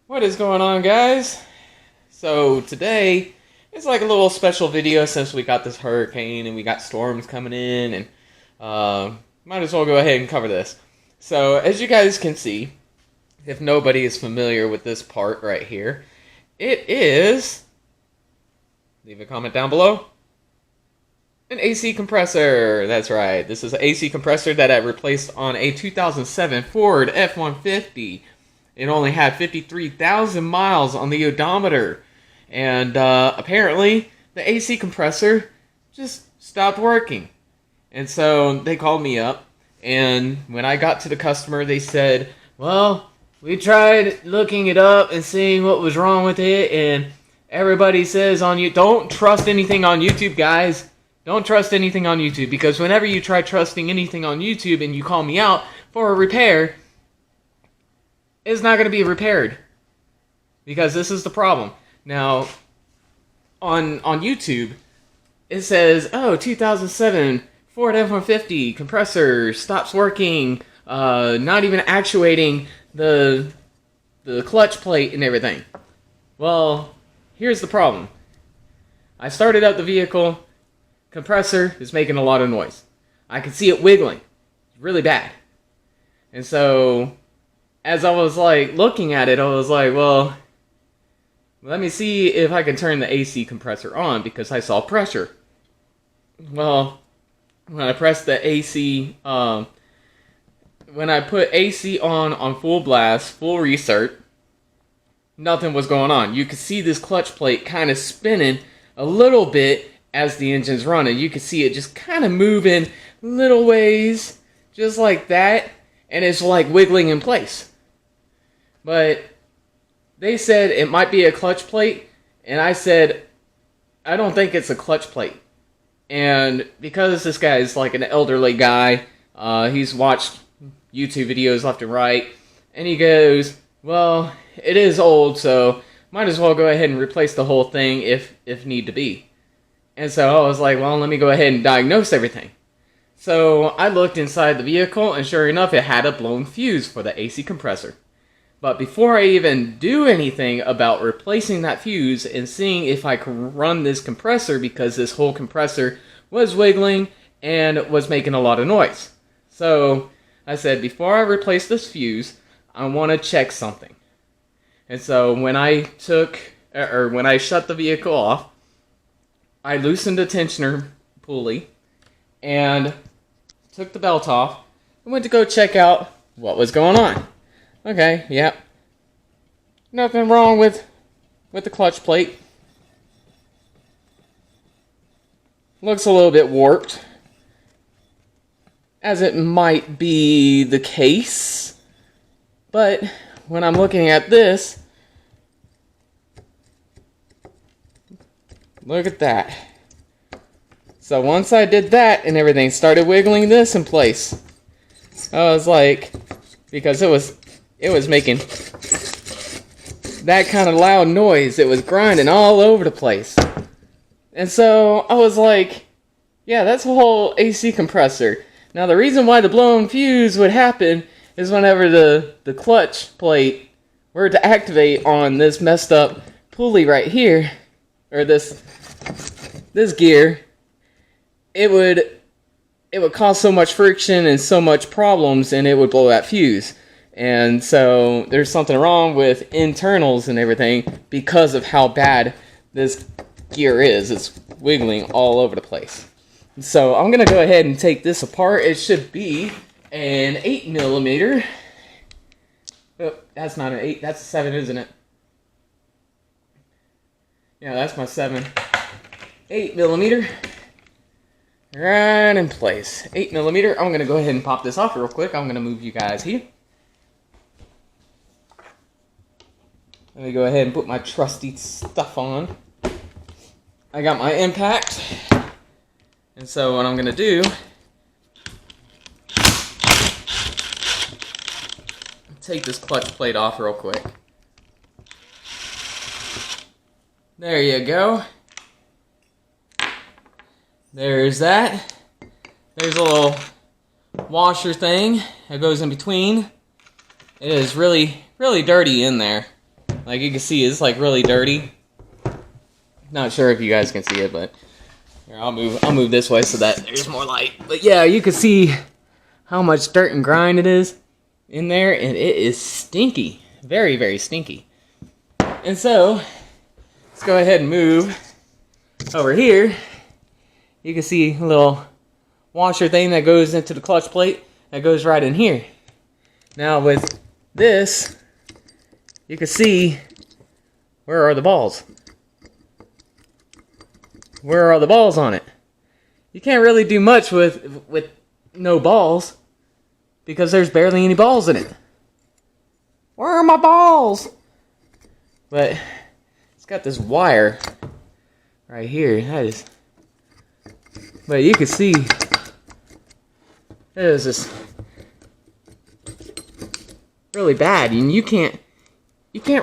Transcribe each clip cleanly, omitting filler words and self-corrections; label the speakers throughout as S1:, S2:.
S1: What is going on, guys? So today it's like a little special video since we got this hurricane and we got storms coming in, and might as well go ahead and cover this. So as you guys can see, if nobody is familiar with this part right here, it is, leave a comment down below, an AC compressor. That's right, this is an AC compressor that I replaced on a 2007 Ford F150. It only had 53,000 miles on the odometer, and apparently the AC compressor just stopped working. And so they called me up, and when I got to the customer, they said, well, we tried looking it up and seeing what was wrong with it, and everybody says on you, don't trust anything on YouTube, guys. Don't trust anything on YouTube, because whenever you try trusting anything on YouTube and you call me out for a repair, it's not going to be repaired, because this is the problem. Now, on YouTube, it says, oh, 2007 Ford F150 compressor stops working, not even actuating the clutch plate and everything. Well, here's the problem. I started up the vehicle, compressor is making a lot of noise. I can see it wiggling. It's really bad. And so as I was like looking at it, I was like, well, let me see if I can turn the AC compressor on, because I saw pressure. Well, when I pressed the AC, when I put AC on full blast, full restart, nothing was going on. You could see this clutch plate kind of spinning a little bit as the engine's running. You could see it just kind of moving little ways, just like that, and it's like wiggling in place. But they said it might be a clutch plate, and I said, I don't think it's a clutch plate. And because this guy is like an elderly guy, he's watched YouTube videos left and right, and he goes, well, it is old, so might as well go ahead and replace the whole thing if need to be. And so I was like, well, let me go ahead and diagnose everything. So I looked inside the vehicle, and sure enough, it had a blown fuse for the AC compressor. But before I even do anything about replacing that fuse and seeing if I can run this compressor, because this whole compressor was wiggling and was making a lot of noise. So I said, before I replace this fuse, I want to check something. And so when I shut the vehicle off, I loosened the tensioner pulley and took the belt off and went to go check out what was going on. Okay, yep. Nothing wrong with the clutch plate. Looks a little bit warped, as it might be the case. But when I'm looking at this, look at that. So once I did that and everything started wiggling this in place, I was like, because it was making that kind of loud noise. It was grinding all over the place. And so I was like, yeah, that's a whole AC compressor. Now the reason why the blown fuse would happen is whenever the clutch plate were to activate on this messed up pulley right here, or this gear, it would cause so much friction and so much problems, and it would blow that fuse. And so there's something wrong with internals and everything because of how bad this gear is. It's wiggling all over the place. So I'm going to go ahead and take this apart. It should be an 8mm. Oh, that's not an 8, that's a 7, isn't it? Yeah, that's my 7. 8mm. Right in place. 8mm. I'm going to go ahead and pop this off real quick. I'm going to move you guys here. Let me go ahead and put my trusty stuff on. I got my impact. And so what I'm going to do, take this clutch plate off real quick. There you go. There's that. There's a little washer thing that goes in between. It is really, really dirty in there. Like you can see, it's like really dirty. Not sure if you guys can see it, but here, I'll move this way so that there's more light. But yeah, you can see how much dirt and grime it is in there, and it is stinky. Very, very stinky. And so, let's go ahead and move over here. You can see a little washer thing that goes into the clutch plate that goes right in here. Now with this, you can see, where are the balls? Where are the balls on it? You can't really do much with no balls because there's barely any balls in it. Where are my balls? But it's got this wire right here. That is, but you can see it is just really bad, and you can't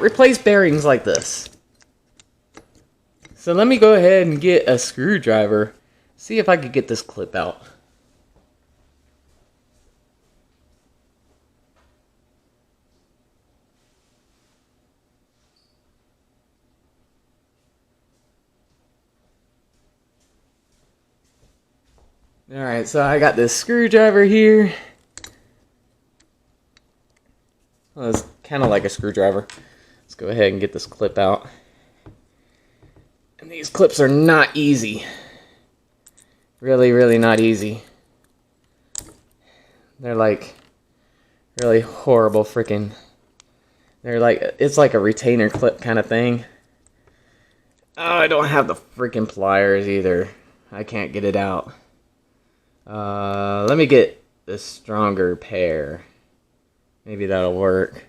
S1: replace bearings like this. So let me go ahead and get a screwdriver, see if I could get this clip out. Alright, so I got this screwdriver here. Well, it's kind of like a screwdriver. Let's go ahead and get this clip out. And these clips are not easy. Really, really not easy. They're like really horrible freaking. They're like, it's like a retainer clip kind of thing. Oh, I don't have the freaking pliers either. I can't get it out. Let me get a stronger pair. Maybe that'll work.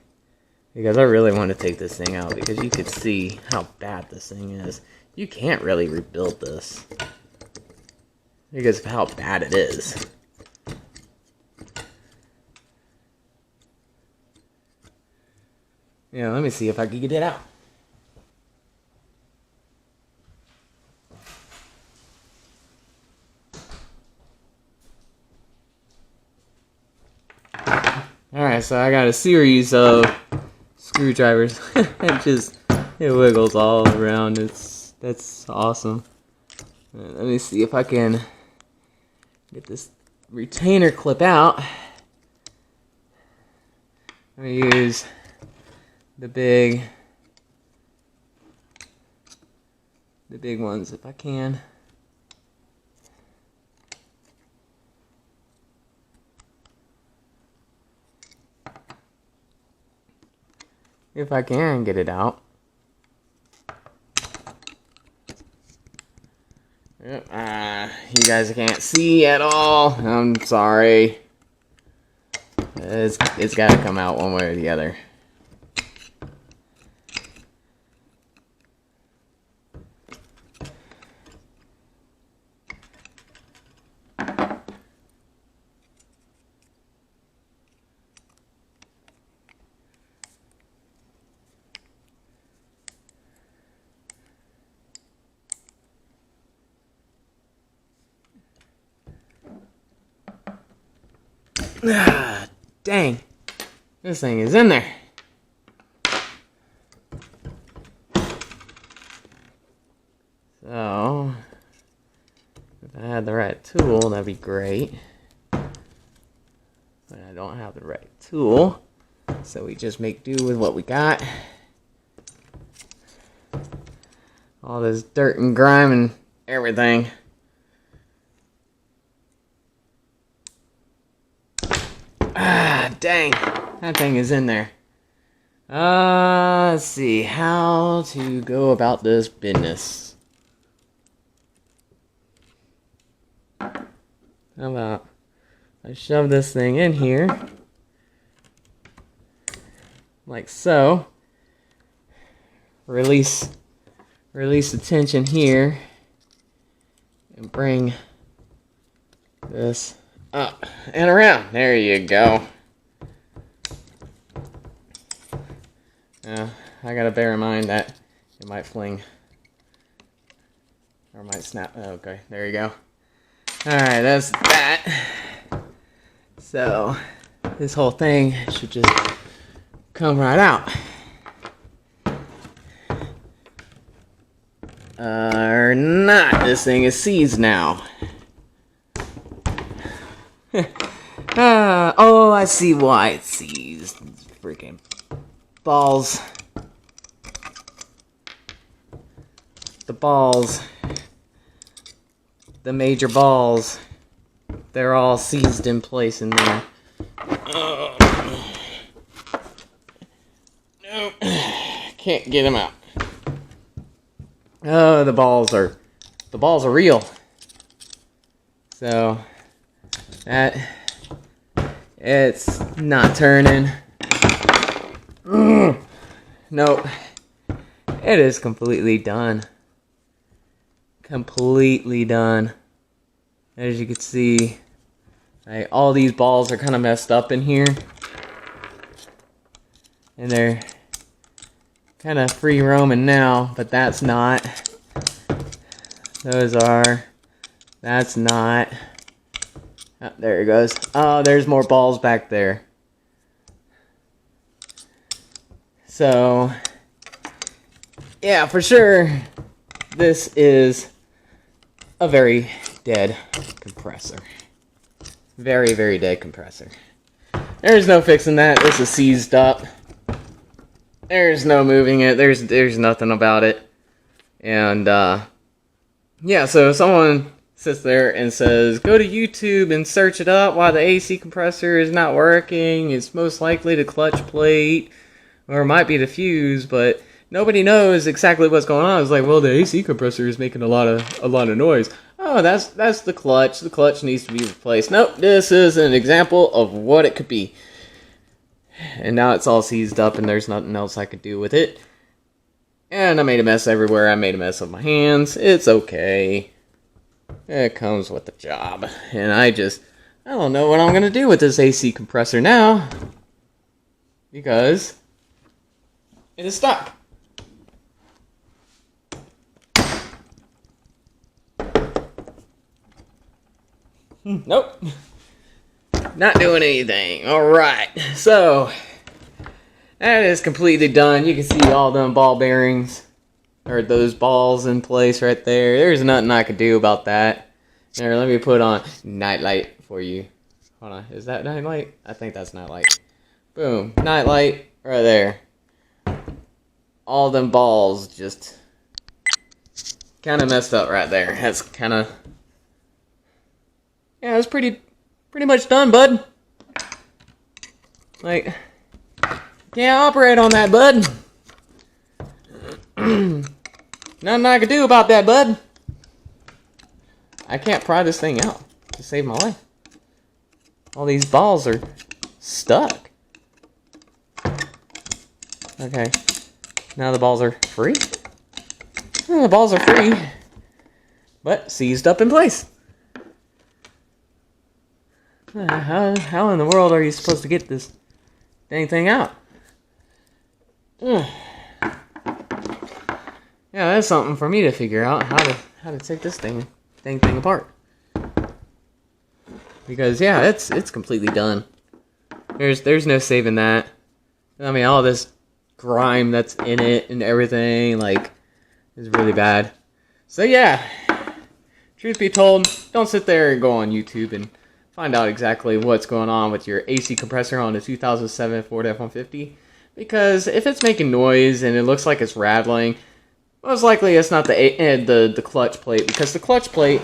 S1: Because I really want to take this thing out because you could see how bad this thing is. You can't really rebuild this because of how bad it is. Yeah, let me see if I can get it out. Alright, so I got a series of screwdrivers. It wiggles all around. That's awesome. Let me see if I can get this retainer clip out. I'm gonna use the big ones if I can. If I can get it out. Yep. You guys can't see at all. I'm sorry. It's got to come out one way or the other. Ah, dang. This thing is in there. So, if I had the right tool, that'd be great. But I don't have the right tool. So we just make do with what we got. All this dirt and grime and everything. Ah, dang. That thing is in there. Let's see how to go about this business. How about I shove this thing in here, like so. Release the tension here, and bring this up and around. There you go. Now, I gotta bear in mind that it might fling or might snap. Okay, there you go. Alright, that's that. So, this whole thing should just come right out. Or not. This thing is seized now. Oh, I see why it's seized. Freaking balls. The balls. The major balls. They're all seized in place in there. Nope. Can't get them out. Oh, the balls are real. So that it's not turning. Nope. It is completely done. Completely done. As you can see, all these balls are kind of messed up in here. And they're kind of free roaming now, but that's not. Those are. That's not. Oh, there it goes. Oh, there's more balls back there. So, yeah, for sure, this is a very dead compressor. Very, very dead compressor. There's no fixing that. This is seized up. There's no moving it. There's nothing about it. And, yeah, so if someone sits there and says, go to YouTube and search it up why the AC compressor is not working, it's most likely the clutch plate, or it might be the fuse, but nobody knows exactly what's going on. It's like, well, the AC compressor is making a lot of noise. Oh, that's the clutch. The clutch needs to be replaced. Nope, this is an example of what it could be. And now it's all seized up and there's nothing else I could do with it. And I made a mess everywhere. I made a mess of my hands. It's okay. It comes with the job. And I don't know what I'm going to do with this AC compressor now. Because it is stuck. Nope. Not doing anything. Alright. So, that is completely done. You can see all them ball bearings. Or those balls in place right there. There's nothing I could do about that. Here, let me put on nightlight for you. Hold on. Is that nightlight? I think that's nightlight. Boom. Nightlight right there. All them balls just kind of messed up right there. That's kind of... Yeah, it's pretty much done, bud. Like, can't operate on that, bud. Nothing I can do about that, bud. I can't pry this thing out to save my life. All these balls are stuck. Okay. Now the balls are free. Well, the balls are free, but seized up in place. How in the world are you supposed to get this dang thing out? Yeah, that's something for me to figure out, how to take this thing apart. Because yeah, it's completely done. There's no saving that. I mean, all this grime that's in it and everything, like, is really bad. So yeah, truth be told, don't sit there and go on YouTube and find out exactly what's going on with your AC compressor on the 2007 Ford F150. Because if it's making noise and it looks like it's rattling, most likely it's not the clutch plate. Because the clutch plate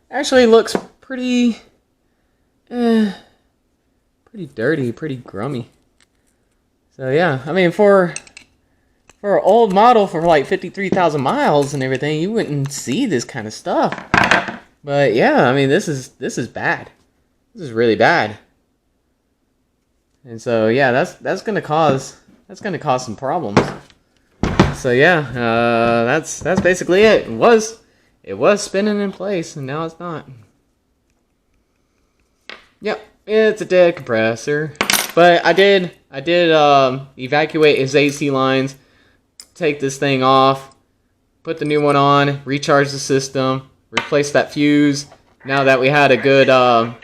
S1: actually looks pretty dirty, pretty grummy. So yeah, I mean, for an old model for like 53,000 miles and everything, you wouldn't see this kind of stuff. But yeah, I mean, this is bad. This is really bad. And so yeah, that's gonna cause some problems. So yeah, that's basically it. It was spinning in place, and now it's not. Yep, it's a dead compressor. But I did evacuate his AC lines, take this thing off, put the new one on, recharge the system, replace that fuse. Now that we had a good a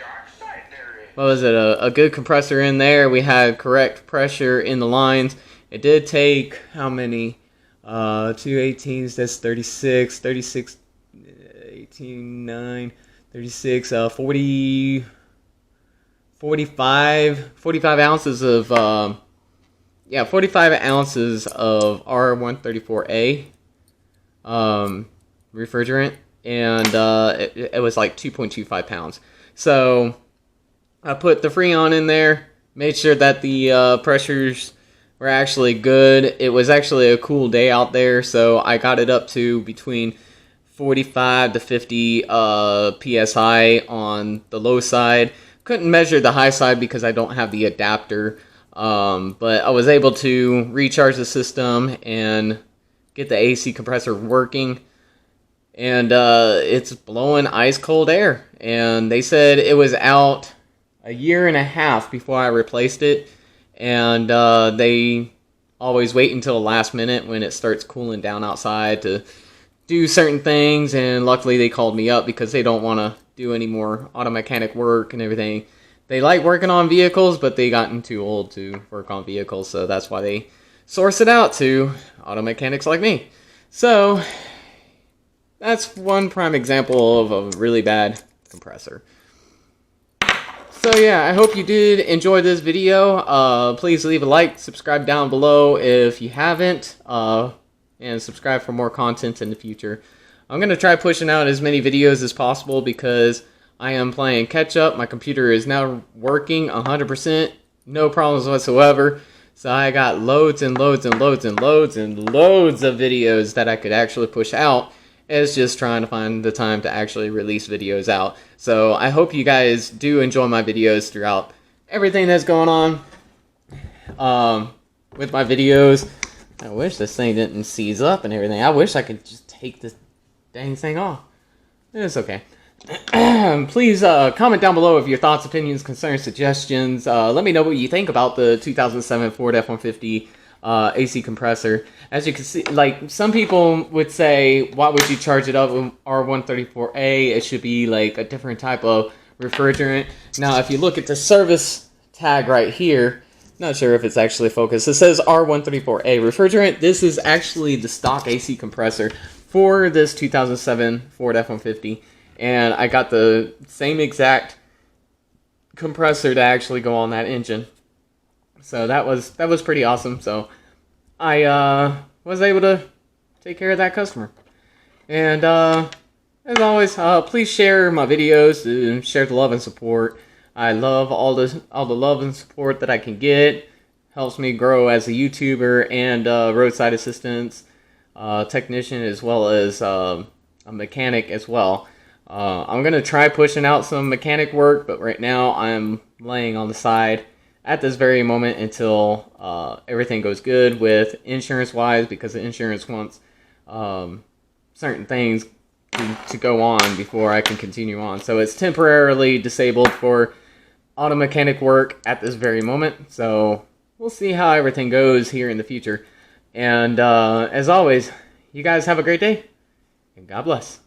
S1: good compressor in there, we had correct pressure in the lines. It did take how many? Two 18s, that's 36, 36, 18, 9, 36, 40, 45 ounces of, yeah, 45 ounces of R134A refrigerant, and it was like 2.25 pounds. So I put the Freon in there, made sure that the pressures were actually good. It was actually a cool day out there, so I got it up to between 45 to 50 psi on the low side. Couldn't measure the high side because I don't have the adapter, but I was able to recharge the system and get the AC compressor working, and it's blowing ice cold air. And they said it was out a year and a half before I replaced it, and they always wait until the last minute when it starts cooling down outside to do certain things. And luckily they called me up because they don't want to do any more auto mechanic work and everything. They like working on vehicles, but they gotten too old to work on vehicles, so that's why they source it out to auto mechanics like me. So that's one prime example of a really bad compressor. So yeah, I hope you did enjoy this video. Please leave a like, subscribe down below if you haven't, and subscribe for more content in the future. I'm going to try pushing out as many videos as possible because I am playing catch up. My computer is now working 100%, no problems whatsoever. So I got loads and loads and loads and loads and loads of videos that I could actually push out. It's just trying to find the time to actually release videos out. So I hope you guys do enjoy my videos throughout everything that's going on with my videos. I wish this thing didn't seize up and everything. I wish I could just take this dang thing off. It's okay. Please comment down below with your thoughts, opinions, concerns, suggestions. Let me know what you think about the 2007 Ford F150 AC compressor. As you can see, like, some people would say, why would you charge it up with R134A? It should be like a different type of refrigerant. Now, if you look at the service tag right here, not sure if it's actually focused. It says R134A refrigerant. This is actually the stock AC compressor for this 2007 Ford F150. And I got the same exact compressor to actually go on that engine. So that was pretty awesome. So I was able to take care of that customer. And as always, please share my videos and share the love and support. I love all the love and support that I can get. Helps me grow as a YouTuber and roadside assistance technician, as well as a mechanic as well. I'm going to try pushing out some mechanic work, but right now I'm laying on the side at this very moment until everything goes good with insurance-wise, because the insurance wants certain things to go on before I can continue on. So it's temporarily disabled for auto mechanic work at this very moment. So we'll see how everything goes here in the future. And as always, you guys have a great day, and God bless.